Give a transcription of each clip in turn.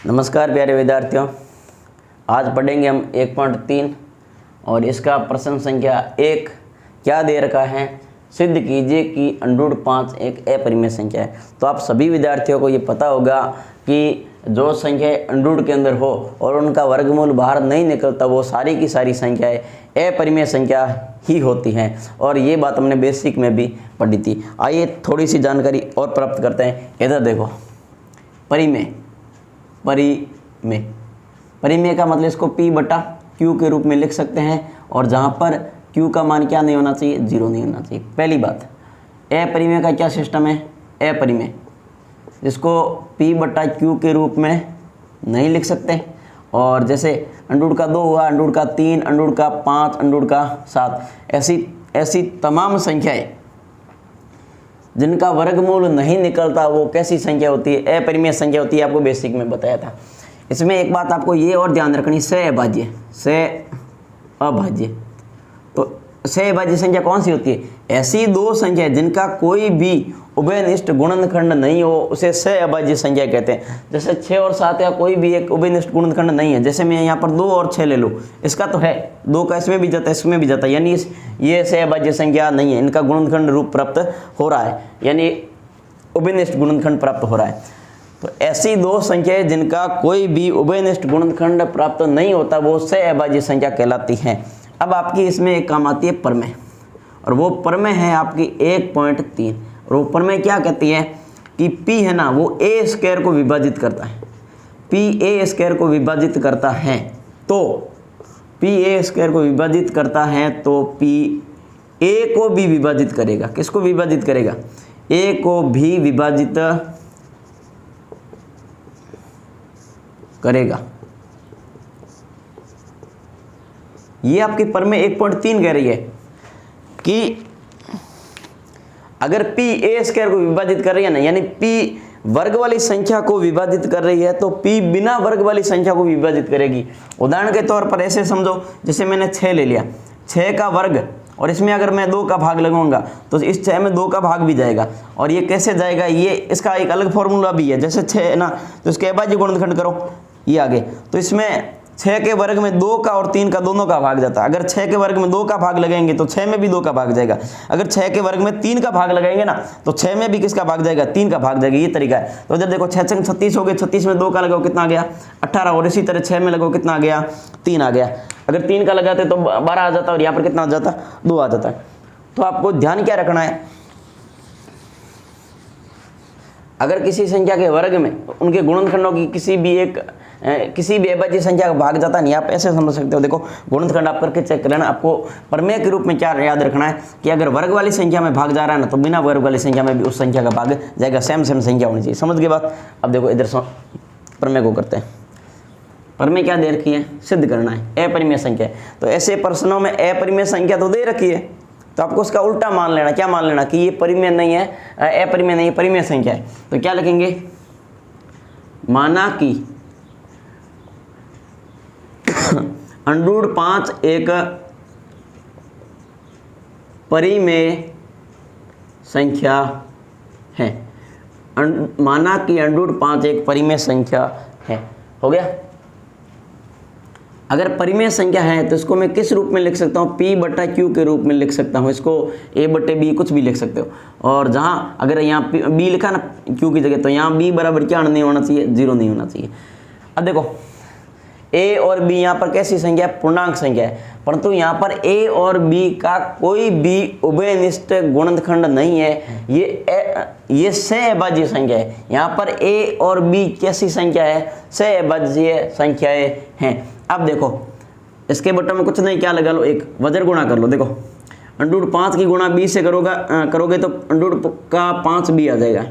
नमस्कार प्यारे विद्यार्थियों, आज पढ़ेंगे हम 1.3 और इसका प्रश्न संख्या 1 क्या दे रखा है। सिद्ध कीजिए कि √5 एक अपरिमेय संख्या है। तो आप सभी विद्यार्थियों को ये पता होगा कि जो संख्या √ के अंदर हो और उनका वर्गमूल बाहर नहीं निकलता वो सारी की सारी संख्याएं अपरिमेय संख्या ही होती हैं, और ये बात हमने बेसिक में भी पढ़ी थी। आइए थोड़ी सी जानकारी और प्राप्त करते हैं। इधर देखो, परिमेय परिमेय का मतलब इसको P/Q के रूप में लिख सकते हैं, और जहाँ पर Q का मान क्या नहीं होना चाहिए, 0 नहीं होना चाहिए। पहली बात, अपरिमेय का क्या सिस्टम है, अपरिमेय जिसको P/Q के रूप में नहीं लिख सकते। और जैसे √ का 2 हुआ, √ का 3, √ का 5, √ का 7, ऐसी तमाम संख्याएं जिनका वर्गमूल नहीं निकलता वो कैसी संख्या होती है, अपरिमेय संख्या होती है। आपको बेसिक में बताया था। इसमें एक बात आपको ये और ध्यान रखनी, सहअभाज्य तो सहअभाज्य संख्या कौन सी होती है, ऐसी दो संख्या जिनका कोई भी उभयनिष्ठ गुणनखंड नहीं हो उसे सहअभाज्य संख्या कहते हैं। जैसे 6 और 7 का कोई भी एक उभयनिष्ठ गुणनखंड नहीं है। जैसे मैं यहाँ पर 2 और 6 ले लूँ, इसका तो है 2 का इसमें भी जाता है इसमें भी जाता है, यानी ये सहअभाज्य संख्या नहीं है, इनका गुणनखंड रूप प्राप्त हो रहा है, यानी उभयनिष्ठ गुणनखंड प्राप्त हो रहा है। तो ऐसी दो संख्याएं जिनका कोई भी उभयनिष्ठ गुणनखंड प्राप्त नहीं होता वो सहअभाज्य संख्या कहलाती हैं। अब आपकी इसमें एक काम आती है प्रमेय, और वो प्रमेय है आपकी 1.3। और वो प्रमेय क्या कहती है कि P है ना, वो a² को विभाजित करता है। P a² को विभाजित करता है, तो P a² को विभाजित करता है तो P a को भी विभाजित करेगा। किसको विभाजित करेगा, a को भी विभाजित करेगा। ये आपकी प्रमेय 1.3 कह रही है कि अगर P a² को विभाजित कर रही है ना, यानी P वर्ग वाली संख्या को विभाजित कर रही है तो P बिना वर्ग वाली संख्या को विभाजित करेगी। उदाहरण के तौर पर ऐसे समझो, जैसे मैंने 6 ले लिया, 6 का वर्ग, और इसमें अगर मैं 2 का भाग लगाऊंगा तो इस 6 में 2 का भाग भी जाएगा। और ये कैसे जाएगा, ये इसका एक अलग फॉर्मूला भी है। जैसे 6 है ना, तो इसके अभाज्य गुणनखंड करो, ये आगे, तो इसमें 6 के वर्ग में 2 का और 3 का दोनों का भाग जाता है। अगर 6 के वर्ग में 2 का भाग लगाएंगे तो 6 में भी 2 का भाग जाएगा। अगर 6 के वर्ग में 3 का भाग लगाएंगे ना तो 6 में भी किसका भाग जाएगा, 3 का भाग जाएगा। ये तरीका है। तो इधर देखो 6 6 36 हो गए, 36 में 2 का लगाओ कितना आ गया, 18। और इसी तरह 6 में लगाओ कितना आ गया, 3 आ गया। अगर 3 का लगाते तो 12 आ जाता, और यहाँ पर कितना आ जाता, 2 आ जाता है। तो आपको ध्यान क्या रखना है, अगर किसी संख्या के वर्ग में उनके गुणनखंडों की किसी भी अभाज्य संख्या का भाग जाता नहीं, आप ऐसे समझ सकते हो। देखो गुणनखंड आप करके चेक कर लेना। आपको प्रमेय के रूप में क्या याद रखना है कि अगर वर्ग वाली संख्या में भाग जा रहा है ना तो बिना वर्ग वाली संख्या में भी उस संख्या का भाग जाएगा। सेम संख्या होनी चाहिए। समझ गए बात। अब देखो इधर प्रमेय को करते हैं। प्रमेय क्या दे रखी है, सिद्ध करना है अपरिमेय संख्या। तो ऐसे प्रश्नों में अपरिमेय संख्या तो दे रखी है, तो आपको उसका उल्टा मान लेना। क्या मान लेना कि ये परिमेय नहीं है, अपरिमेय नहीं है, परिमेय संख्या है। तो क्या लिखेंगे, माना कि √5 एक परिमेय संख्या है। माना कि √5 एक परिमेय संख्या है। हो गया। अगर परिमेय संख्या है तो इसको मैं किस रूप में लिख सकता हूँ, P/Q के रूप में लिख सकता हूँ। इसको a/b कुछ भी लिख सकते हो। और जहाँ अगर यहाँ b लिखा ना Q की जगह, तो यहाँ b बराबर क्या नहीं होना चाहिए, 0 नहीं होना चाहिए। अब देखो a और b यहाँ पर कैसी संख्या है, पूर्णांक संख्या है, परंतु यहाँ पर a और b का कोई भी उभयनिष्ठ गुणनखंड नहीं है। ये सहअभाज्य संख्या है। यहाँ पर a और b कैसी संख्या है, सहअभाज्य संख्याएं हैं। अब देखो इसके बट्टों में कुछ नहीं, क्या लगा लो, एक वज्र गुणा कर लो। देखो √5 की गुणा b से करोगे तो √5b आ जाएगा,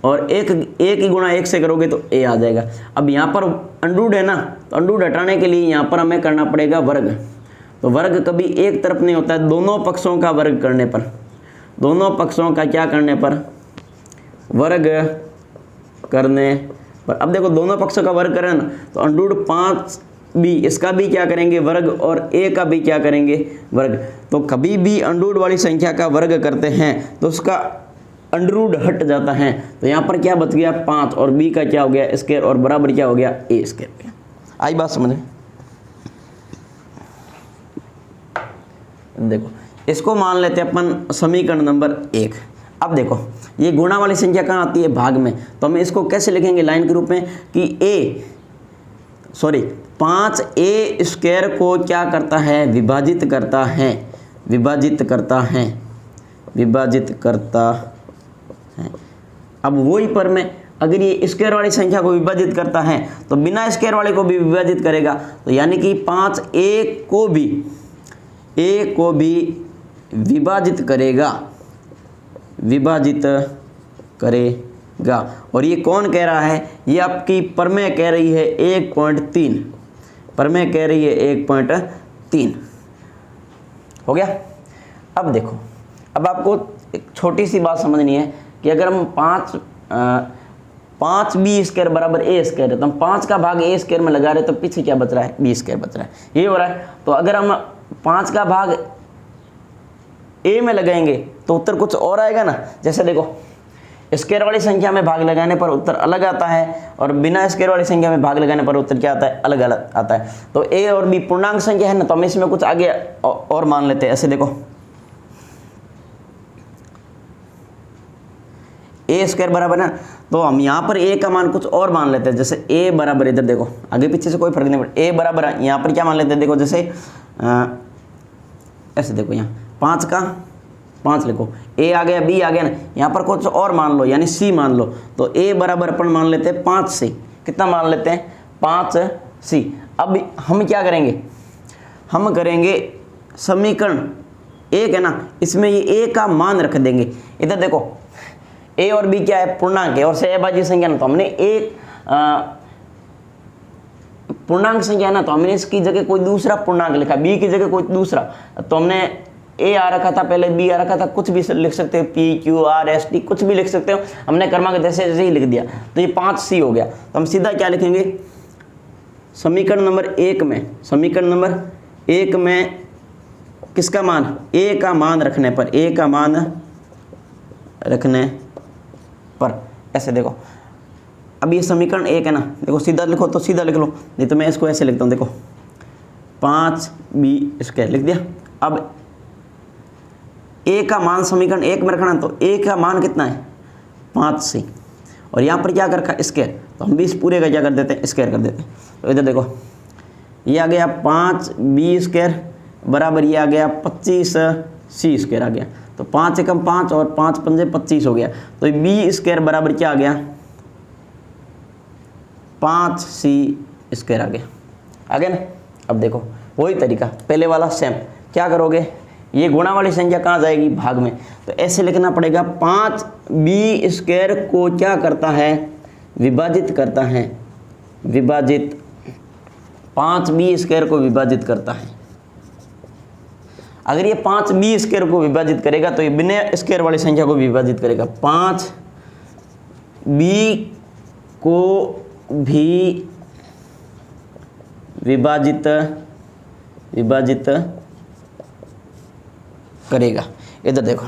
और a की गुणा 1 से करोगे तो a आ जाएगा। अब यहाँ पर √ है ना, तो √ हटाने के लिए यहाँ पर हमें करना पड़ेगा वर्ग। तो वर्ग कभी एक तरफ नहीं होता है, दोनों पक्षों का वर्ग करने पर, दोनों पक्षों का क्या करने पर, वर्ग करने पर। अब देखो दोनों पक्षों का वर्ग करें ना तो √5b इसका भी क्या करेंगे, वर्ग, और a का भी क्या करेंगे, वर्ग। तो कभी भी √ वाली संख्या का वर्ग करते हैं तो उसका अंडररूट हट जाता है तो यहाँ पर क्या बच गया 5 और b का क्या हो गया स्क्वायर और बराबर क्या हो गया a स्क्वायर। आई बात समझ में? देखो इसको मान लेते हैं अपन समीकरण नंबर 1। अब देखो ये गुणा वाली संख्या कहाँ आती है? भाग में। तो हम इसको कैसे लिखेंगे लाइन के रूप में कि 5a स्क्वायर को क्या करता है? विभाजित करता है, विभाजित करता है, विभाजित करता है। अब वही पर में अगर ये स्क्वायर वाली संख्या को विभाजित करता है तो बिना स्क्वायर वाले को भी विभाजित करेगा, तो यानी कि 5a को भी विभाजित करेगा, विभाजित करेगा। और ये कौन कह रहा है? ये आपकी प्रमेय कह रही है 1.3, प्रमेय कह रही है 1.3। हो गया? अब देखो, अब आपको एक छोटी सी बात समझनी है कि अगर हम 5b स्क्वायर बराबर a स्क्वायर है तो हम 5 का भाग a स्क्वायर में लगा रहे तो पीछे क्या बच रहा है? b स्क्वायर बच रहा है। ये हो रहा है। तो अगर हम 5 का भाग a में लगाएंगे तो उत्तर कुछ और आएगा ना। जैसे देखो स्क्वायर वाली संख्या में भाग लगाने पर उत्तर अलग आता है और बिना स्क्वायर वाली संख्या में भाग लगाने पर उत्तर क्या आता है? अलग अलग आता है। तो a और b पूर्णांक संख्या है ना, तो हम इसमें कुछ आगे और मान लेते हैं। ऐसे देखो a स्क्वायर बराबर है, तो हम यहाँ पर a का मान कुछ और मान लेते हैं। जैसे a बराबर, इधर देखो आगे पीछे से कोई फर्क नहीं पड़ता, a बराबर है, यहाँ पर क्या मान लेते हैं? देखो जैसे ऐसे देखो यहाँ 5 का 5 लिखो, a आ गया b आ गया ना, यहाँ पर कुछ और मान लो यानी c मान लो। तो a बराबर अपन मान लेते हैं 5c। कितना मान लेते हैं? 5c। अब हम क्या करेंगे? हम करेंगे समीकरण 1 है ना, इसमें ये a का मान रख देंगे। इधर देखो a और b क्या है? पूर्णांक है और सहभाज्य संख्या ना, तो हमने एक पूर्णांक संख्या है ना, तो हमने इसकी जगह कोई दूसरा पूर्णांक लिखा, b की जगह कोई दूसरा। तो हमने a आ रखा था पहले, b आ रखा था, कुछ भी लिख सकते हो, p q r s t कुछ भी लिख सकते हो। हमने क्रमांक जैसे जैसे ही लिख दिया तो ये 5c हो गया। तो हम सीधा क्या लिखेंगे? समीकरण नंबर 1 में, समीकरण नंबर 1 में किसका मान? a का मान रखने पर, a का मान रखने पर ऐसे देखो। अब ये समीकरण 1 है ना, देखो सीधा लिखो तो सीधा लिख लो, नहीं तो मैं इसको ऐसे लिखता हूँ। देखो 5b स्क्वायर लिख दिया। अब a का मान समीकरण 1 में रखना, तो a का मान कितना है? 5c। और यहाँ पर क्या कर रखा? स्क्वायर। तो हम भी इस पूरे का क्या कर देते हैं? स्क्वायर कर देते हैं। तो इधर देखो ये आ गया 5b स्क्वायर बराबर ये आ गया 25c स्क्वायर आ गया। तो 5 एकम 5 और 5 पंजे 25 हो गया। तो b स्क्वायर बराबर क्या आ गया? 5c स्क्वायर आ गया ना। अब देखो वही तरीका पहले वाला सेम, क्या करोगे? ये गुणा वाली संख्या कहाँ जाएगी? भाग में। तो ऐसे लिखना पड़ेगा 5b स्क्वायर को क्या करता है? विभाजित करता है, विभाजित 5b स्क्वायर को विभाजित करता है। अगर ये 5b स्क्वायर को विभाजित करेगा तो ये बिना स्क्वायर वाली संख्या को विभाजित करेगा। 5b को भी विभाजित करेगा। इधर देखो,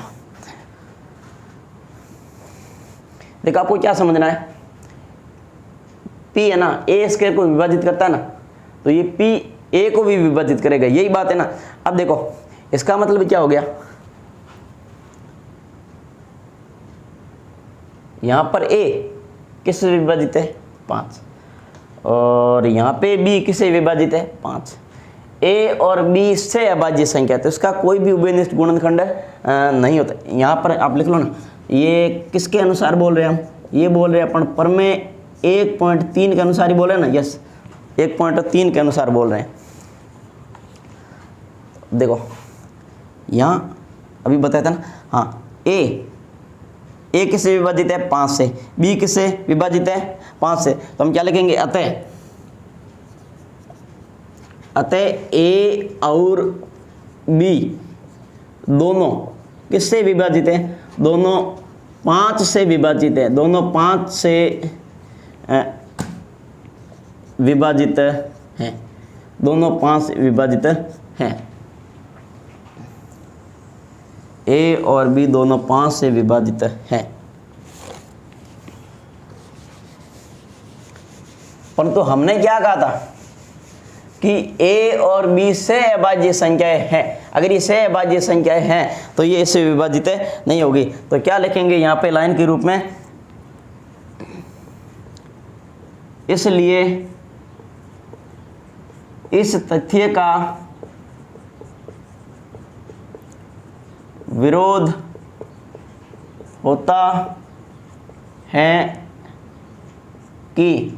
देखो आपको क्या समझना है? p है ना, a स्क्वायर को विभाजित करता है ना, तो ये p a को भी विभाजित करेगा, यही बात है ना। अब देखो इसका मतलब क्या हो गया? यहां पर a किससे विभाजित है? 5। और यहाँ पे b किससे विभाजित है? 5। a और b से अभाज्य संख्या, तो इसका कोई भी उभयनिष्ठ गुणनखंड नहीं होता। यहाँ पर आप लिख लो ना, ये किसके अनुसार बोल रहे हैं हम? ये बोल रहे हैं अपन प्रमेय 1.3 के अनुसार ही बोल रहे हैं ना। यस, 1.3 के अनुसार बोल रहे हैं। देखो यहाँ अभी बताया था ना, हाँ a किससे विभाजित है? 5 से। b किससे विभाजित है? 5 से। तो हम क्या लिखेंगे? अतः a और b दोनों किससे विभाजित है? दोनों 5 से विभाजित है, दोनों 5 से विभाजित हैं, दोनों 5 से विभाजित हैं। a और b दोनों 5 से विभाजित हैं। परंतु हमने क्या कहा था कि a और b से अभाज्य संख्याएं हैं। अगर ये से अभाज्य संख्याएं हैं तो ये इससे विभाजित नहीं होगी। तो क्या लिखेंगे यहाँ पे लाइन के रूप में, इसलिए इस तथ्य का विरोध होता है कि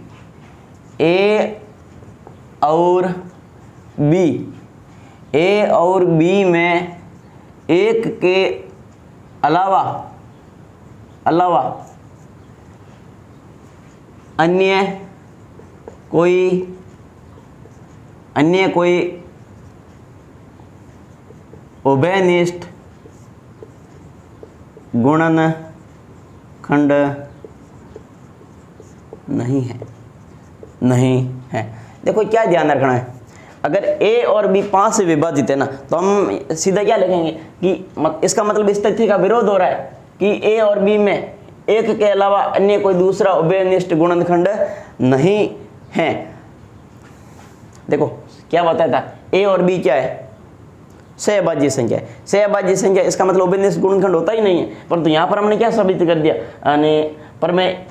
a और b में एक के अलावा अन्य कोई उभयनिष्ठ गुणनखंड नहीं है। देखो क्या ध्यान रखना है, अगर a और b 5 से विभाजित है ना, तो हम सीधा क्या लिखेंगे कि इसका मतलब इस तथ्य का विरोध हो रहा है कि a और b में एक के अलावा अन्य कोई दूसरा उभयनिष्ठ गुणनखंड नहीं है। देखो क्या बताया था, a और b क्या है, सहअभाज्य संख्या है। सहअभाज्य संख्या इसका मतलब उभयनिष्ठ गुणनखंड होता ही नहीं है, परंतु यहाँ पर हमने क्या साबित कर दिया, यानी पर मैं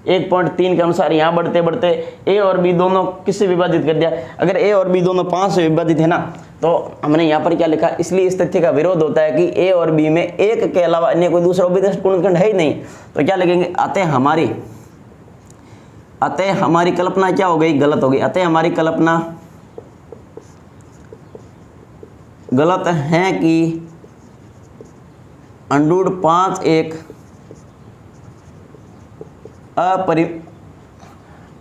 1.3 के अनुसार यहाँ बढ़ते बढ़ते a और b दोनों किससे विभाजित कर दिया। अगर a और b दोनों 5 से विभाजित है ना, तो हमने यहाँ पर क्या लिखा, इसलिए इस तथ्य का विरोध होता है कि a और b में एक के अलावा अन्य कोई दूसरा उभयनिष्ठ गुणनखंड है ही नहीं। तो क्या लिखेंगे, अतः हमारी कल्पना क्या हो गई, गलत हो गई। अतः हमारी कल्पना गलत है कि √5 एक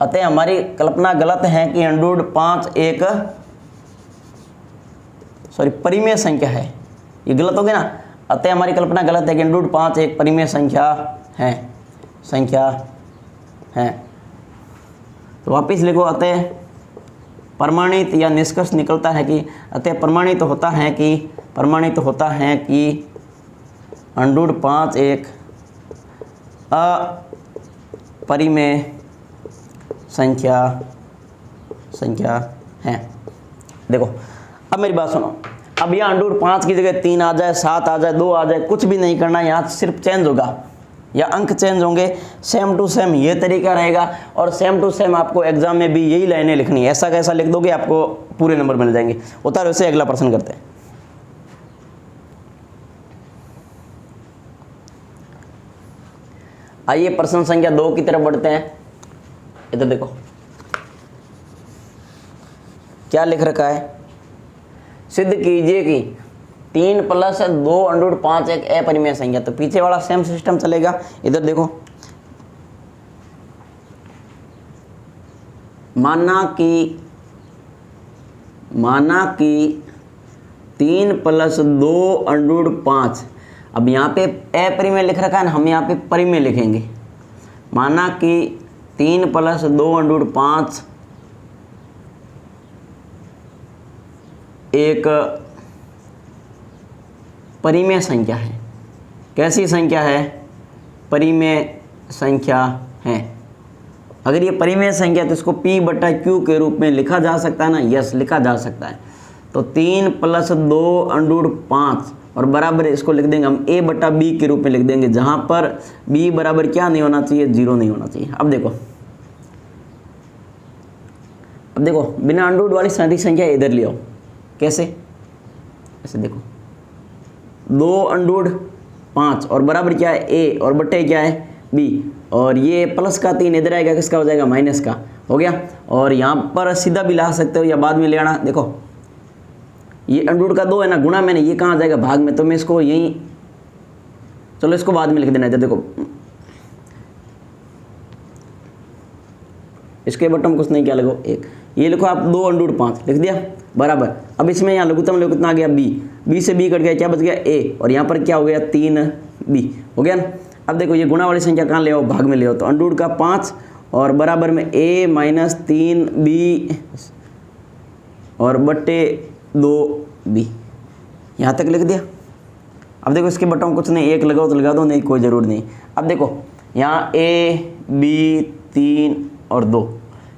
अतः हमारी कल्पना गलत है कि √5 एक परिमेय संख्या है। ये गलत हो गया ना, अतः हमारी कल्पना गलत है कि √5 एक परिमेय संख्या है। तो वापस लिखो, अतः प्रमाणित या निष्कर्ष निकलता है कि प्रमाणित होता है कि √5 एक अपरिमेय संख्या है। देखो अब मेरी बात सुनो, अब यहाँ √5 की जगह 3 आ जाए, 7 आ जाए, 2 आ जाए, कुछ भी नहीं करना, यहाँ सिर्फ चेंज होगा या अंक चेंज होंगे। सेम टू सेम ये तरीका रहेगा और सेम टू सेम आपको एग्जाम में भी यही लाइनें लिखनी है। ऐसा कैसा लिख दोगे आपको पूरे नंबर मिल जाएंगे। उतारो से अगला प्रश्न करते हैं। आइए प्रश्न संख्या 2 की तरफ बढ़ते हैं। इधर देखो क्या लिख रखा है, सिद्ध कीजिए कि 3 + 2 √5 एक अपरिमेय संख्या। तो पीछे वाला सेम सिस्टम चलेगा। इधर देखो, माना कि 3 + 2 √5, अब यहाँ पे अपरिमेय लिख रखा है ना, हम यहाँ पे परिमेय लिखेंगे। माना कि 3 + 2 √5 एक परिमेय संख्या है। कैसी संख्या है, परिमेय संख्या है। अगर ये परिमेय संख्या तो इसको P/Q के रूप में लिखा जा सकता है ना, यस लिखा जा सकता है। तो 3 + 2 √5 और बराबर इसको लिख देंगे हम A/B के रूप में लिख देंगे, जहाँ पर B बराबर क्या नहीं होना चाहिए, 0 नहीं होना चाहिए। अब देखो बिना अंडरूट वाली सारी संख्या इधर ले आओ। कैसे, ऐसे देखो 2 √5 और बराबर क्या है A और बट्टे क्या है B, और ये प्लस का 3 इधर आएगा, किसका हो जाएगा, माइनस का हो गया। और यहाँ पर सीधा भी ला सकते हो या बाद में ले आना। देखो ये अंडरूट का 2 है ना, गुणा मैंने, ये कहाँ आ जाएगा, भाग में। तो मैं इसको यहीं, चलो इसको बाद में लिख देना। इधर देखो इसके बटन कुछ नहीं, क्या लगो 1, ये लिखो आप 2 √5 लिख दिया बराबर। अब इसमें यहाँ लघुत्तम लघु कितना आ गया B से B कट गया, क्या बच गया A, और यहाँ पर क्या हो गया 3B हो गया ना। अब देखो ये गुणा वाली संख्या कहाँ ले आओ, भाग में ले आओ। तो अंडरूट का 5 और बराबर में A - 3B और बट्टे 2B, यहाँ तक लिख दिया। अब देखो इसके बटन कुछ नहीं, 1 लगाओ तो लगा दो, नहीं कोई ज़रूर नहीं। अब देखो यहाँ A B 3 और 2,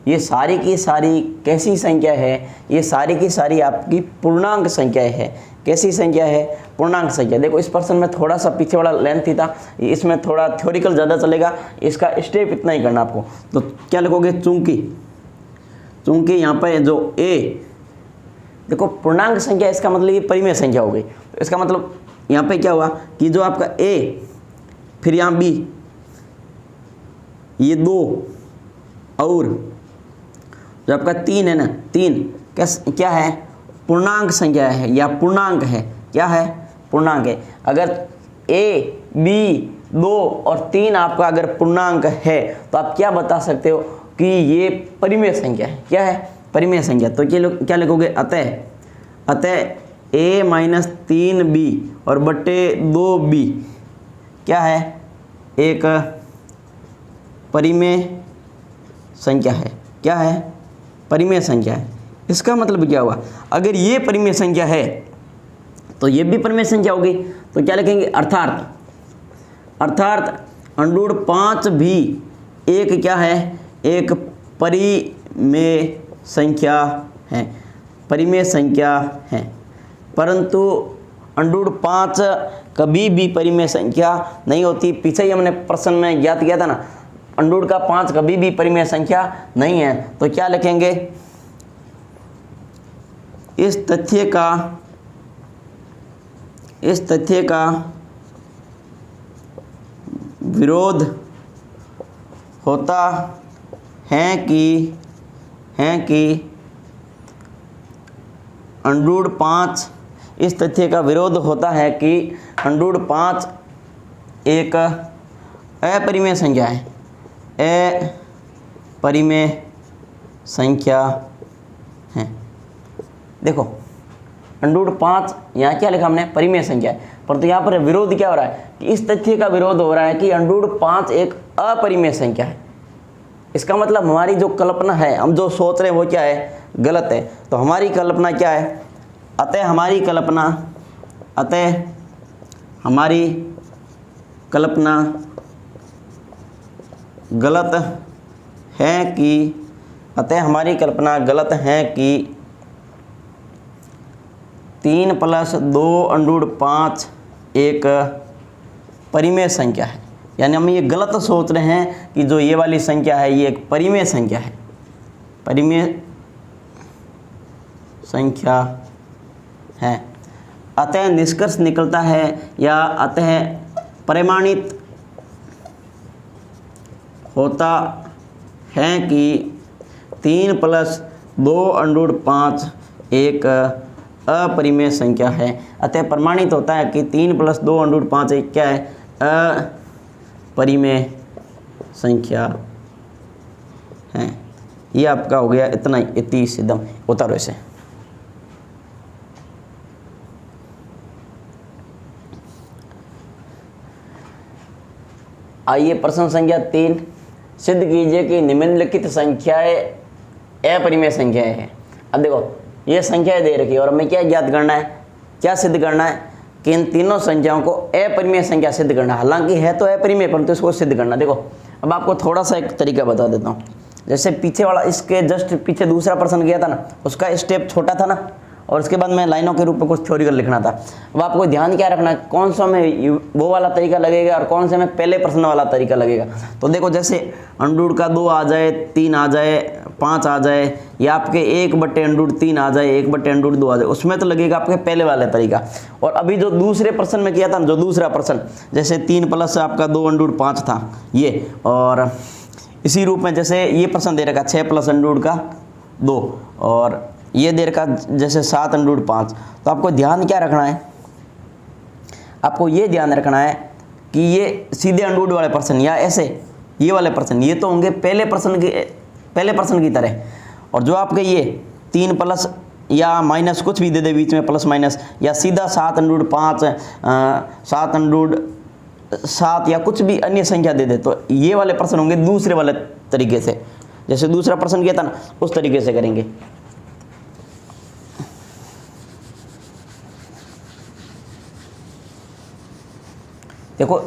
ये सारी की सारी कैसी संख्या है, ये सारी की सारी आपकी पूर्णांक संख्या है। कैसी संख्या है? पूर्णांक संख्या। देखो इस प्रश्न में थोड़ा सा पीछे वाला लेंथ ही था, इसमें थोड़ा थ्योरिकल ज़्यादा चलेगा, इसका स्टेप इतना ही करना आपको। तो क्या लिखोगे? चूंकि यहाँ पर जो a, देखो पूर्णांक संख्या, इसका मतलब ये परिमेय संख्या हो गई। तो इसका मतलब यहाँ पे क्या हुआ कि जो आपका a, फिर यहाँ b, ये 2 और जो आपका 3 है ना, 3 क्या है? पूर्णांक संख्या है या पूर्णांक है। क्या है? पूर्णांक है। अगर a, b, 2 और 3 आपका अगर पूर्णांक है तो आप क्या बता सकते हो कि ये परिमेय संख्या है। क्या है? परिमेय संख्या। तो क्या लिखोगे? अतः a माइनस 3b और बट्टे 2b क्या है? एक परिमेय संख्या है। क्या है? परिमेय संख्या है। इसका मतलब क्या हुआ? अगर ये परिमेय संख्या है तो ये भी परिमेय संख्या होगी। तो क्या लिखेंगे? अर्थात √5 भी एक क्या है? एक परिमेय संख्या है। परिमेय संख्या है। परंतु √5 कभी भी परिमेय संख्या नहीं होती। पीछे ही हमने प्रश्न में ज्ञात किया था ना, √5 कभी भी परिमेय संख्या नहीं है। तो क्या लिखेंगे? इस तथ्य का विरोध होता है कि √5, इस तथ्य का विरोध होता है कि √5 एक अपरिमेय संख्या है। अपरिमेय संख्या है। देखो √5 यहाँ क्या लिखा हमने? परिमेय संख्या है। परंतु यहाँ पर विरोध क्या हो रहा है कि इस तथ्य का विरोध हो रहा है कि √5 एक अपरिमेय संख्या है। इसका मतलब हमारी जो कल्पना है, हम जो सोच रहे हैं वो क्या है? गलत है। तो हमारी कल्पना क्या है? अतः हमारी कल्पना गलत है कि 3 + 2 √5 एक परिमेय संख्या है। यानी हम ये गलत सोच रहे हैं कि जो ये वाली संख्या है ये एक परिमेय संख्या है। परिमेय संख्या है। अतः निष्कर्ष निकलता है या अतः प्रमाणित होता है कि 3 + 2 √5 एक अपरिमेय संख्या है। अतः प्रमाणित होता है कि 3 + 2 √5 एक क्या है? अपरिमेय संख्या है। ये आपका हो गया इतना ही, इतनी सीधा उतारो इसे। आइए प्रश्न संख्या 3, सिद्ध कीजिए कि निम्नलिखित संख्याएं अपरिमेय संख्याएं हैं। अब देखो ये संख्याएं दे रखी है और हमें क्या ज्ञात करना है? क्या सिद्ध करना है? कि इन तीनों संख्याओं को अपरिमेय संख्या सिद्ध करना। हालांकि है तो अपरिमेय, परंतु इसको सिद्ध करना। देखो अब आपको थोड़ा सा एक तरीका बता देता हूँ। जैसे पीछे वाला, इसके जस्ट पीछे दूसरा प्रश्न किया था ना, उसका स्टेप छोटा था ना, और उसके बाद में लाइनों के रूप में कुछ थ्योरी कर लिखना था। अब आपको ध्यान क्या रखना है? कौन सा में वो वाला तरीका लगेगा और कौन से में पहले प्रश्न वाला तरीका लगेगा। तो देखो जैसे √2 आ जाए, 3 आ जाए, 5 आ जाए, या आपके 1/√3 आ जाए, 1/√2 आ जाए, उसमें तो लगेगा आपके पहले वाला तरीका। और अभी जो दूसरे प्रश्न में किया था ना, जो दूसरा प्रश्न, जैसे 3 + आपका 2 √5 था ये, और इसी रूप में जैसे ये प्रश्न दे रखा 6 + √2 और ये दे रखा जैसे 7 √5। तो आपको ध्यान क्या रखना है? आपको ये ध्यान रखना है कि ये सीधे √ वाले प्रश्न या ऐसे ये वाले प्रश्न, ये तो होंगे पहले प्रश्न की तरह। और जो आपके ये 3 प्लस या माइनस कुछ भी दे दे बीच में, प्लस माइनस, या सीधा 7 √5 7 या कुछ भी अन्य संख्या दे दे, तो ये वाले प्रश्न होंगे दूसरे वाले तरीके से। जैसे दूसरा प्रश्न किया था ना, उस तरीके से करेंगे। देखो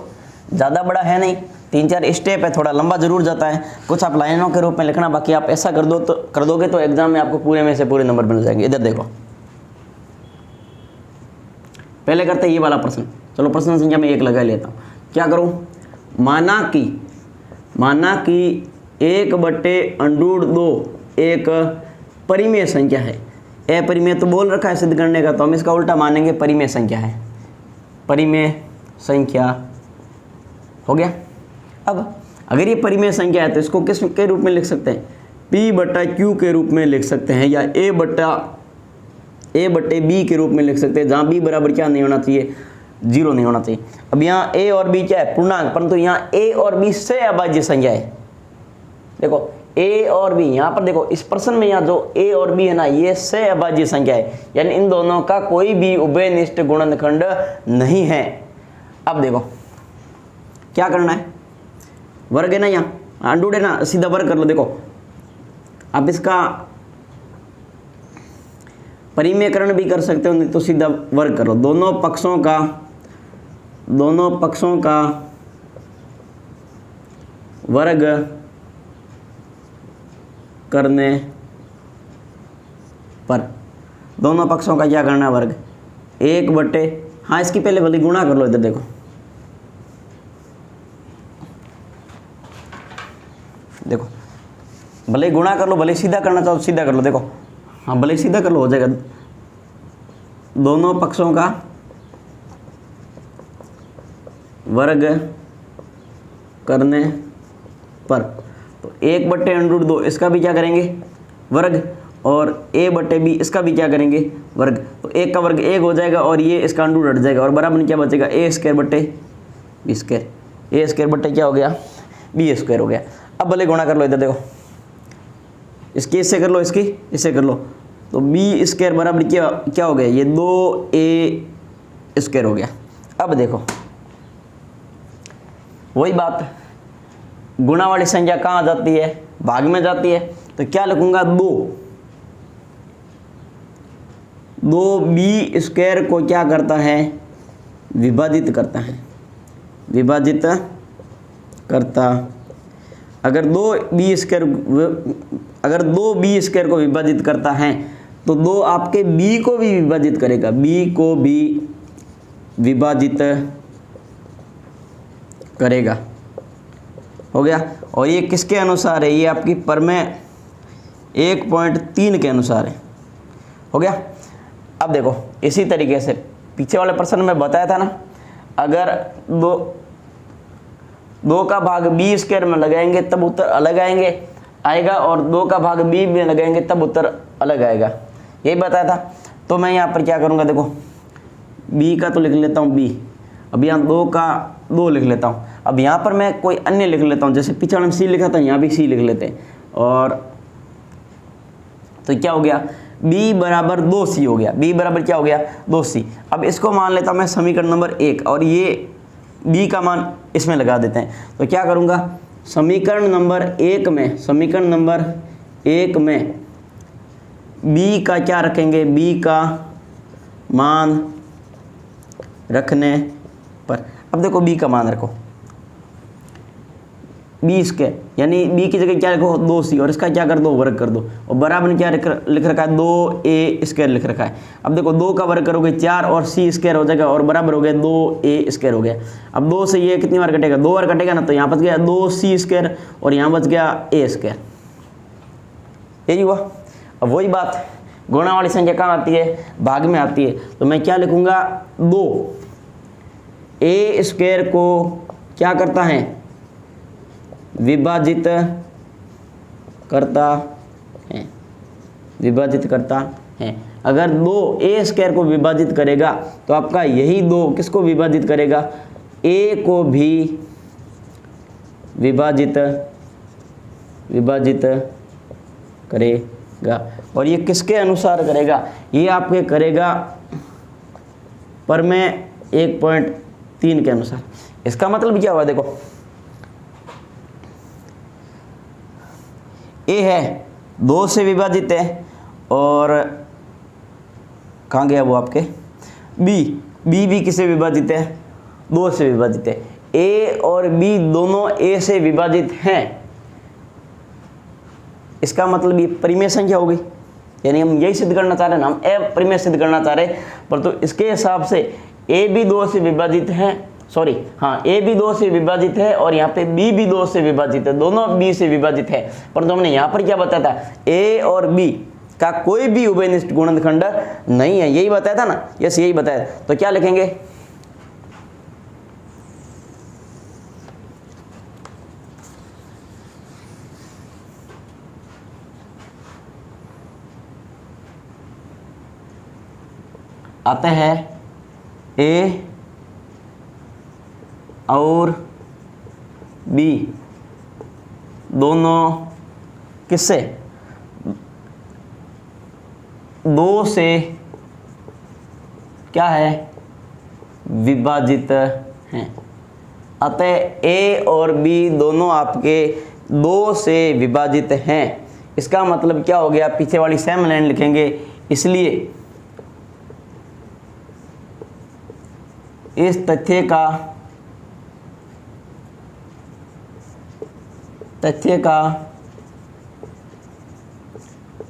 ज़्यादा बड़ा है नहीं, 3-4 स्टेप है, थोड़ा लंबा जरूर जाता है, कुछ आप लाइनों के रूप में लिखना, बाकी आप ऐसा कर दोगे तो एग्जाम में आपको पूरे में से पूरे नंबर मिल जाएंगे। इधर देखो, पहले करते हैं ये वाला प्रश्न। चलो प्रश्न संख्या में 1 लगा लेता हूँ। क्या करूँ, माना कि 1/√2 एक परिमेय संख्या है। अपरिमेय तो बोल रखा है सिद्ध करने का, तो हम इसका उल्टा मानेंगे परिमेय संख्या है। परिमेय संख्या हो गया। अब अगर ये परिमेय संख्या है तो इसको किस के रूप में लिख सकते हैं, P/Q के रूप में लिख सकते हैं, या A/B के रूप में लिख सकते हैं, जहाँ B बराबर क्या नहीं होना चाहिए, 0 नहीं होना चाहिए। अब यहाँ A और B क्या है, पूर्णांक, परंतु यहाँ A और B से अभाज्य संख्या है। देखो A और B, यहाँ पर देखो इस प्रश्न में यहाँ जो A और B है ना, ये से अभाज्य संख्या है, यानी इन दोनों का कोई भी उभयनिष्ठ गुणनखंड नहीं है। अब देखो क्या करना है, वर्ग है ना, यहाँ अंडूड है ना, सीधा वर्ग कर लो। देखो आप इसका परिमेयकरण भी कर सकते हो, नहीं तो सीधा वर्ग करो। दोनों पक्षों का वर्ग करने पर, दोनों पक्षों का क्या करना है, वर्ग। 1/, हाँ इसकी पहले भले गुणा कर लो। इधर देखो, देखो भले गुणा कर लो, भले सीधा करना चाहो सीधा कर लो। देखो हाँ भले सीधा कर लो, हो जाएगा। दोनों पक्षों का वर्ग करने पर, तो 1/√2 इसका भी क्या करेंगे, वर्ग, और A/B इसका भी क्या करेंगे, वर्ग। तो 1 का वर्ग 1 हो जाएगा, और ये इसका अंडूड हट जाएगा, और बराबर में क्या बचेगा, A²/B²। A² क्या हो गया, B² हो गया। अब भले गुणा कर लो। इधर देखो, इसकी इससे कर लो, इसकी इससे कर लो, तो B² बराबर क्या हो गया, ये 2A² हो गया। अब देखो वही बात, गुणा वाली संख्या कहाँ जाती है, भाग में जाती है, तो क्या लिखूंगा, 2B² को क्या करता है, विभाजित करता है, विभाजित करता। अगर 2B² को विभाजित करता है तो 2 आपके B को भी विभाजित करेगा, B को भी विभाजित करेगा। हो गया। और ये किसके अनुसार है, ये आपकी प्रमेय 1.3 के अनुसार है। हो गया। अब देखो इसी तरीके से पीछे वाले प्रश्न में बताया था ना, अगर 2 का भाग B² में लगाएंगे तब उत्तर अलग आएगा, और 2 का भाग B में लगाएंगे तब उत्तर अलग आएगा, यही बताया था। तो मैं यहाँ पर क्या करूँगा, देखो B का तो लिख लेता हूँ B, अब यहाँ 2 का 2 लिख लेता हूँ। अब यहाँ पर मैं कोई अन्य लिख लेता हूँ, जैसे पीछे वाले में C लिखा था, यहाँ भी C लिख लेते हैं, और तो क्या हो गया, B बराबर 2C हो गया। B बराबर क्या हो गया, 2C। अब इसको मान लेता हूँ मैं समीकरण नंबर 1, और ये B का मान इसमें लगा देते हैं। तो क्या करूँगा, समीकरण नंबर 1 में B का क्या रखेंगे, B का मान रखने पर, अब देखो B का मान रखो B², यानी B की जगह क्या रखो 2C, और इसका क्या कर दो, वर्ग कर दो, और बराबर में क्या लिख रखा है, 2A² लिख रखा है। अब देखो 2 का वर्ग करोगे 4, और C² हो जाएगा, और बराबर हो गया 2A² हो गया। अब 2 से ये कितनी बार कटेगा, 2 बार कटेगा ना, तो यहाँ बच गया 2C², और यहाँ बच गया A², यही हुआ। अब वही बात, गुणा वाली संख्या कहाँ आती है, भाग में आती है। तो मैं क्या लिखूंगा, 2A² को क्या करता है, विभाजित करता है, विभाजित करता है। अगर 2A² को विभाजित करेगा तो आपका यही 2 किसको विभाजित करेगा, A को भी विभाजित करेगा। और ये किसके अनुसार करेगा, ये आपके करेगा प्रमेय 1.3 के अनुसार। इसका मतलब क्या हुआ, देखो A है 2 से विभाजित है, और कहाँ गया वो आपके B भी किससे विभाजित है, 2 से विभाजित है। ए और बी दोनों ए से विभाजित हैं, इसका मतलब ये परिमेय संख्या हो गई। यानी हम यही सिद्ध करना चाह रहे हैं ना, हम अपरिमेय सिद्ध करना चाह रहे हैं, परंतु इसके हिसाब से ए भी 2 से विभाजित है, सॉरी हाँ, ए भी 2 से विभाजित है और यहाँ पे बी भी 2 से विभाजित है, दोनों बी से विभाजित है। परंतु हमने यहाँ पर क्या बताया था, ए और बी का कोई भी उभयनिष्ठ गुणनखंड नहीं है, यही बताया था ना, यस यही बताया। तो क्या लिखेंगे, आते हैं ए और बी दोनों किससे, 2 से क्या है, विभाजित हैं। अतः ए और बी दोनों आपके 2 से विभाजित हैं। इसका मतलब क्या हो गया, पीछे वाली सेम लाइन लिखेंगे, इसलिए इस तथ्य का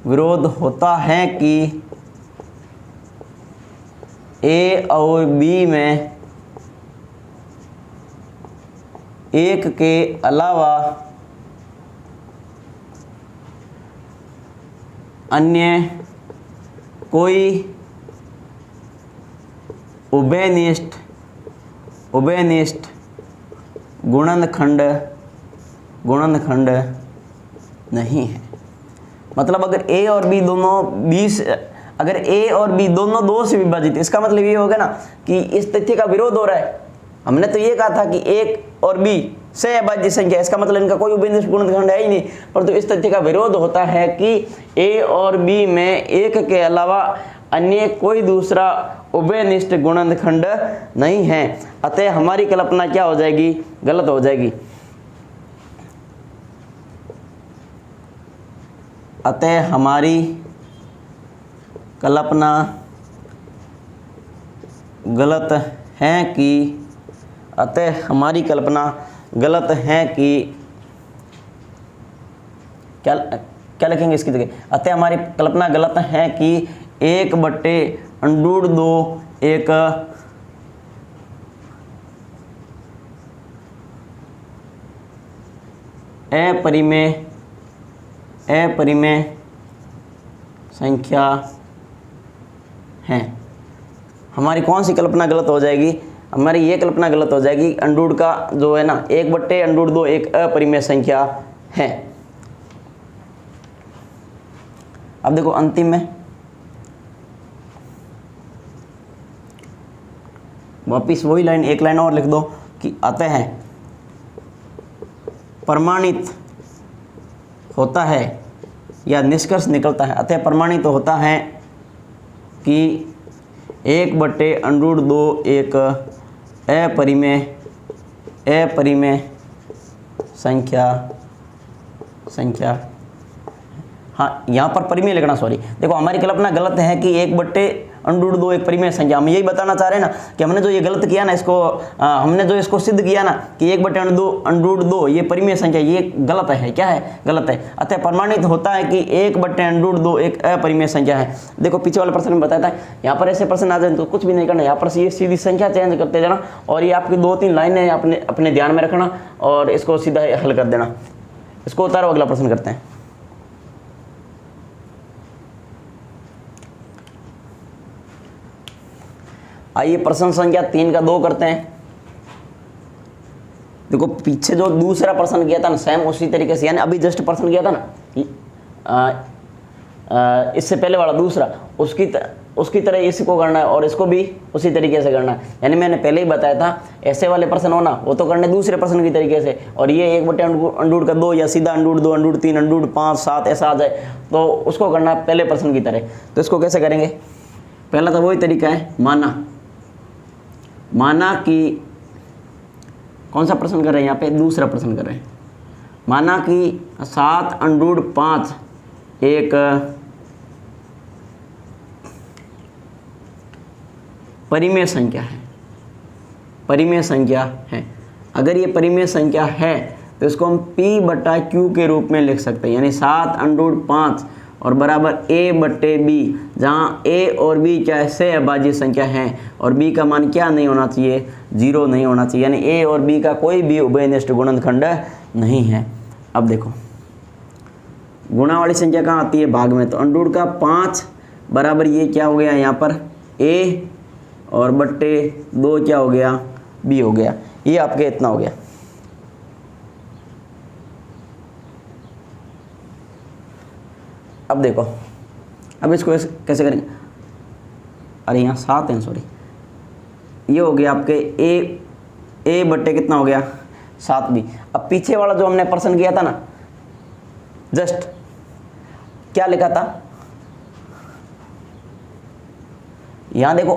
विरोध होता है कि ए और बी में एक के अलावा अन्य कोई उभयनिष्ठ गुणनखंड नहीं है। मतलब अगर ए और बी दोनों 20, अगर ए और बी दोनों 2 से विभाजित, इसका मतलब ये होगा ना कि इस तथ्य का विरोध हो रहा है। हमने तो ये कहा था कि एक और बी से अभाज्य संख्या, इसका मतलब इनका कोई उभयनिष्ठ गुणनखंड है ही नहीं, परंतु इस तथ्य का विरोध होता है कि ए और बी में एक के अलावा अन्य कोई दूसरा उभयनिष्ठ गुणनखंड नहीं है। अतः हमारी कल्पना क्या हो जाएगी, गलत हो जाएगी। अतः हमारी कल्पना गलत है कि क्या लिखेंगे इसकी जगह, अतः हमारी कल्पना गलत है कि 1/√2 एक अपरिमेय संख्या है। हमारी कौन सी कल्पना गलत हो जाएगी, हमारी ये कल्पना गलत हो जाएगी, अंडूड का जो है ना 1/√2 एक अपरिमेय संख्या है। अब देखो अंतिम में वापिस वही लाइन, एक लाइन और लिख दो कि अतः प्रमाणित होता है या निष्कर्ष निकलता है, अतः प्रमाणित होता है कि 1/√2 एक अपरिमेय संख्या। हाँ, यहाँ पर परिमेय लिखना, सॉरी देखो हमारी कल्पना गलत है कि 1/√2 एक परिमेय संख्या। हम यही बताना चाह रहे हैं ना कि हमने जो ये गलत किया ना, हमने जो इसको सिद्ध किया ना कि 1/√2 ये परिमेय संख्या, ये गलत है। क्या है, गलत है। अतः प्रमाणित होता है कि 1/√2 एक अपरिमेय संख्या है। देखो पीछे वाले प्रश्न में बताया था, यहाँ पर ऐसे प्रश्न आ जाए तो कुछ भी नहीं करना, यहाँ पर ये सीधी संख्या चेंज करते जाना और ये आपकी 2-3 लाइनें अपने ध्यान में रखना और इसको सीधा हल कर देना। इसको उतारो, अगला प्रश्न करते हैं। आइए प्रश्न संख्या 3 का 2 करते हैं। देखो पीछे जो दूसरा प्रश्न किया था ना, सेम उसी तरीके से, यानी अभी जस्ट प्रश्न किया था ना, इससे पहले वाला दूसरा, उसकी तरह इसको करना है और इसको भी उसी तरीके से करना है। यानी मैंने पहले ही बताया था, ऐसे वाले प्रश्न होना वो तो करने दूसरे प्रश्न की तरीके से, और ये 1/√2 या सीधा √2, √3, √5, 7 ऐसा आ जाए तो उसको करना पहले प्रश्न की तरह। तो इसको कैसे करेंगे, पहला तो वही तरीका है, माना कि कौन सा प्रश्न कर रहे हैं, यहाँ पे दूसरा प्रश्न कर रहे हैं। माना कि 7√5 एक परिमेय संख्या है, अगर ये परिमेय संख्या है तो इसको हम p बटा q के रूप में लिख सकते हैं, यानी 7 अंडूड 5 और बराबर a बट्टे b, जहाँ a और b क्या है, सह अभाज्य संख्या है और b का मान क्या नहीं होना चाहिए, 0 नहीं होना चाहिए, यानी a और b का कोई भी उभयनिष्ठ गुणनखंड नहीं है। अब देखो गुणा वाली संख्या कहाँ आती है, भाग में, तो अंडूड का 5 बराबर ये क्या हो गया यहाँ पर a और बट्टे 2 क्या हो गया, b हो गया, ये आपके इतना हो गया। अब देखो, अब इसको कैसे करेंगे, अरे यहाँ 7 हैं, सॉरी, ये हो गया आपके a बट्टे कितना हो गया, 7b। अब पीछे वाला जो हमने प्रश्न किया था ना, जस्ट क्या लिखा था, यहाँ देखो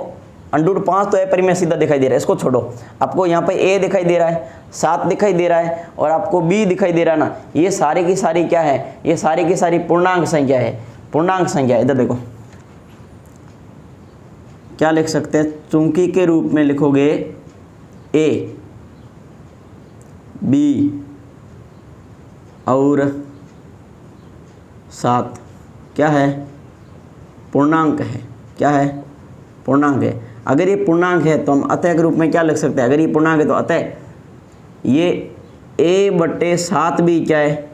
अंडूड 5 तो है परिमेय सीधा दिखाई दे रहा है, इसको छोड़ो, आपको यहाँ पे a दिखाई दे रहा है, 7 दिखाई दे रहा है और आपको b दिखाई दे रहा है ना, ये सारी की सारी क्या है, ये सारी की सारी पूर्णांक संख्या है, पूर्णांक संख्या। इधर देखो क्या लिख सकते हैं, चूंकि के रूप में लिखोगे a b और 7 क्या है, पूर्णांक है, क्या है, पूर्णांक है। अगर ये पूर्णांक है तो हम अतः के रूप में क्या लिख सकते हैं, अगर ये पूर्णांक है तो अतः ये a बट्टे 7b क्या है,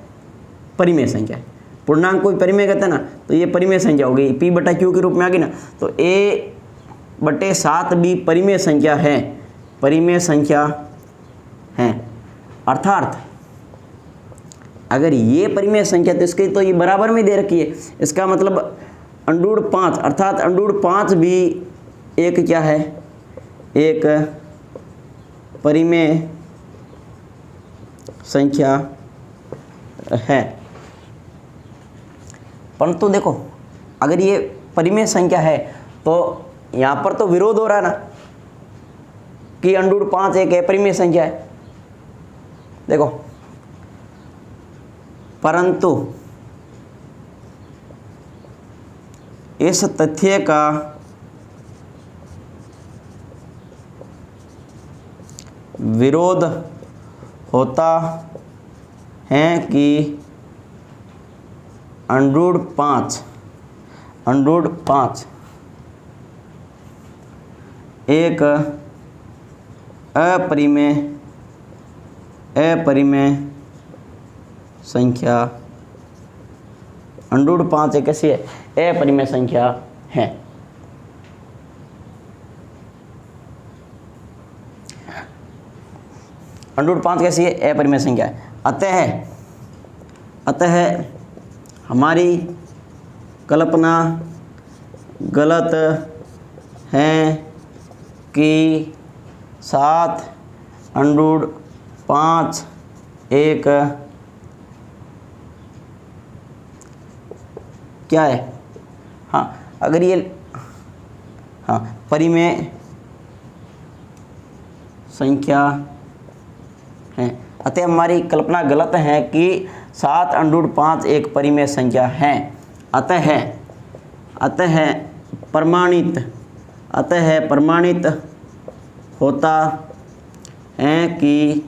परिमेय संख्या है। पूर्णांक कोई परिमेय कहते हैं ना, तो ये परिमेय संख्या हो गई, p बटा q के रूप में आ गई ना, तो a बट्टे 7b परिमेय संख्या है, परिमेय संख्या है। अर्थात अगर ये परिमेय संख्या तो इसके तो ये बराबर में दे रखी है, इसका मतलब अंडूड 5 अर्थात अंडूड 5 भी एक क्या है, एक परिमेय संख्या है। परंतु देखो अगर ये परिमेय संख्या है तो यहाँ पर तो विरोध हो रहा है ना कि अंडूड 5 एक अपरिमेय संख्या है, देखो, परंतु इस तथ्य का विरोध होता है कि अंडूड 5 एक अपरिमेय संख्या, अंडूड 5 एक कैसी है, अपरिमेय संख्या है। अंडूड 5 कैसी है, अपरिमेय संख्या है। अतः हमारी कल्पना गलत है कि 7 अंडूड 5 एक क्या है, हाँ अगर ये हाँ परिमेय संख्या है। अतः हमारी कल्पना गलत है कि 7 अंडूड 5 एक परिमेय संख्या है। अतः प्रमाणित होता है कि,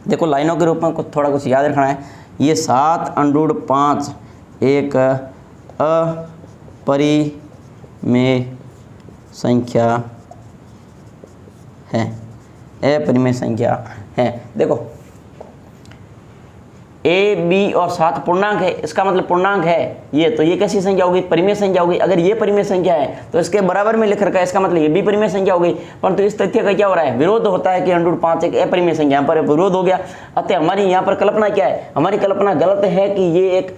देखो लाइनों के रूप में कुछ थोड़ा कुछ याद रखना है, ये 7 अंडूड 5 एक अपरिमेय संख्या है, अपरिमेय संख्या है। देखो a b और 7 पूर्णांक है, इसका मतलब पूर्णांक है ये, तो ये कैसी संख्या होगी, परिमेय संख्या होगी। अगर ये परिमेय संख्या है तो इसके बराबर में लिख रखा है, इसका मतलब ये भी परिमेय संख्या हो गई। परंतु इस तथ्य का क्या हो रहा है, विरोध होता है कि अंडूड 5 एक अपरिमेय संख्या, यहाँ पर विरोध हो गया। अतः हमारी यहाँ पर कल्पना क्या है, हमारी कल्पना गलत है कि ये एक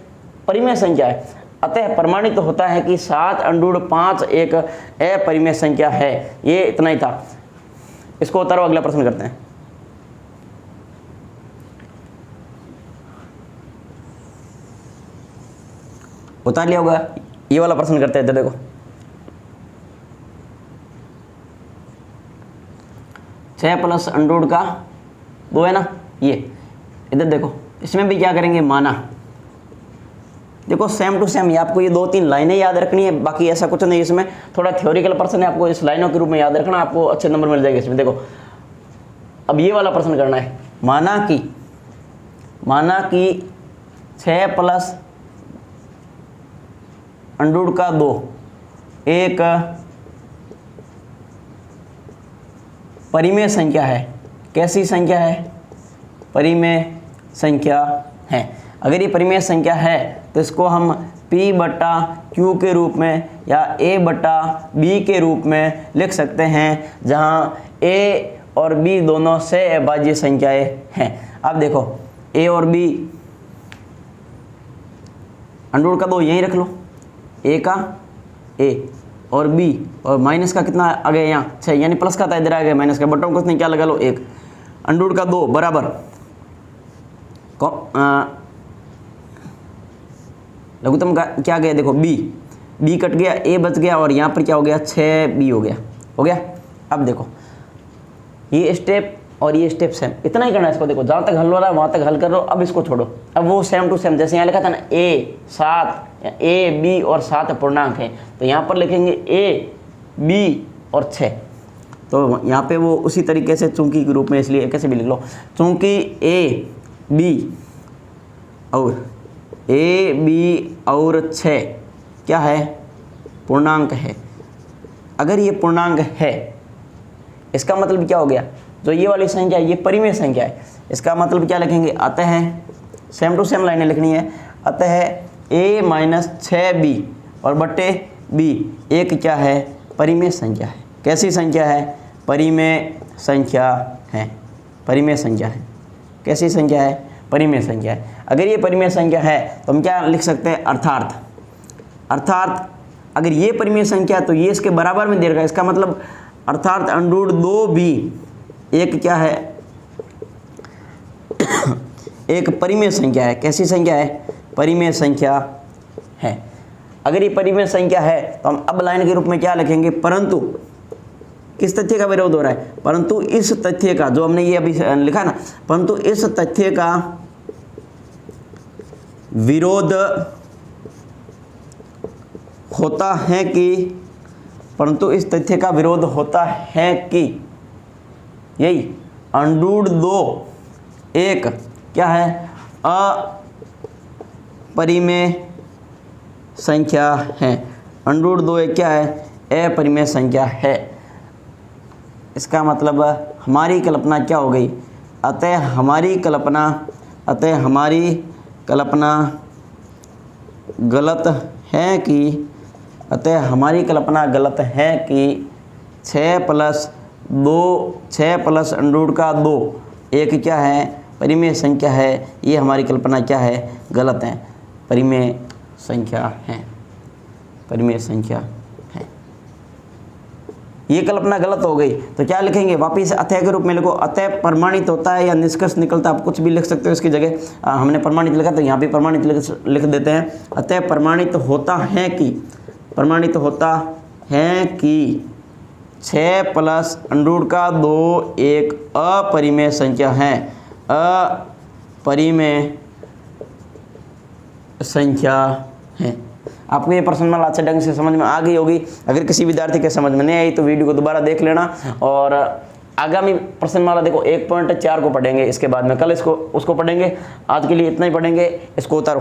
परिमेय संख्या है। अतः प्रमाणित होता है कि 7 अंडूड 5 एक अपरिमेय संख्या है। ये इतना ही था, इसको उतारो, अगला प्रश्न करते हैं। उतार लिया होगा, ये वाला प्रश्न करते हैं। इधर देखो, 6 प्लस अंडूड का 2 है ना, ये इधर देखो, इसमें भी क्या करेंगे, माना। देखो सेम टू सेम, ये आपको ये 2-3 लाइनें याद रखनी है, बाकी ऐसा कुछ नहीं। इसमें थोड़ा थ्योरिकल प्रश्न है, आपको इस लाइनों के रूप में याद रखना, आपको अच्छे नंबर मिल जाएंगे इसमें। देखो अब ये वाला प्रश्न करना है। माना कि 6 प्लस अंडर का 2 एक परिमेय संख्या है। कैसी संख्या है? परिमेय संख्या है। अगर ये परिमेय संख्या है तो इसको हम P बटा Q के रूप में या A बटा B के रूप में लिख सकते हैं, जहाँ A और B दोनों से अभाज्य संख्याएं हैं। अब देखो A और B, अंडर का 2 यहीं रख लो, A का A और B, और माइनस का कितना आ गया यहाँ 6, यानी प्लस का था इधर आ गया माइनस का, बटन कुछ नहीं, क्या लगा लो 1, अंडर का 2 बराबर लघुत्तम का क्या गया देखो B कट गया, A बच गया, और यहाँ पर क्या हो गया 6B हो गया। अब देखो ये स्टेप और ये स्टेप सेम, इतना ही करना है इसको। देखो जहाँ तक हल हो रहा है वहाँ तक हल कर लो, अब इसको छोड़ो। अब वो सेम टू सेम, जैसे यहाँ लिखा था ना A B और 7 पूर्णांक है, तो यहाँ पर लिखेंगे A B और 6, तो यहाँ पे वो उसी तरीके से चूंकि के रूप में, इसलिए कैसे भी लिख लो, चूंकि A B और 6 क्या है? पूर्णांक है। अगर ये पूर्णांक है, इसका मतलब क्या हो गया, जो ये वाली संख्या ये परिमेय संख्या है। इसका मतलब क्या लिखेंगे, अतः सेम टू सेम लाइनें लिखनी है, अतः A माइनस 6B और बटे B एक क्या है? परिमेय संख्या है। कैसी संख्या है? परिमेय संख्या है। परिमेय संख्या है। कैसी संख्या है? परिमेय संख्या है। अगर ये परिमेय संख्या है तो हम क्या लिख सकते हैं? अर्थात अगर ये परिमेय संख्या है तो ये इसके बराबर में दे रखा है, इसका मतलब अर्थात अंडर 2B एक क्या है? एक परिमेय संख्या है। कैसी संख्या है? परिमेय संख्या है। अगर ये परिमेय संख्या है तो हम अब लाइन के रूप में क्या लिखेंगे? परंतु किस तथ्य का विरोध हो रहा है? परंतु इस तथ्य का, जो हमने ये अभी लिखा ना, परंतु इस तथ्य का विरोध होता है कि, परंतु इस तथ्य का विरोध होता है कि यही अंडर 2 एक क्या है? अपरिमेय संख्या है। अंडर 2 एक क्या है? अपरिमेय संख्या है। इसका मतलब हमारी कल्पना क्या हो गई? अतः हमारी कल्पना गलत है कि, अतः हमारी कल्पना गलत है कि 6 प्लस अंडर का 2 एक क्या है? परिमेय संख्या है। ये हमारी कल्पना क्या है? गलत है। परिमेय संख्या है। परिमेय संख्या है। ये कल्पना गलत हो गई तो क्या लिखेंगे? वापिस अतः के रूप में लिखो। अतः प्रमाणित होता है या निष्कर्ष निकलता है, आप कुछ भी लिख सकते हो इसकी जगह। हमने प्रमाणित लिखा तो यहाँ भी प्रमाणित लिख देते हैं। अतः प्रमाणित होता है कि 6 प्लस अंडर का 2 एक अपरिमेय संख्या है। अपरिमेय संख्या है। आपको ये प्रश्नमाला अच्छे ढंग से समझ में आ गई होगी। अगर किसी विद्यार्थी के समझ में नहीं आई तो वीडियो को दोबारा देख लेना, और आगामी प्रश्नमाला देखो 1.4 को पढ़ेंगे, इसके बाद में कल उसको पढ़ेंगे। आज के लिए इतना ही पढ़ेंगे, इसको उतारो।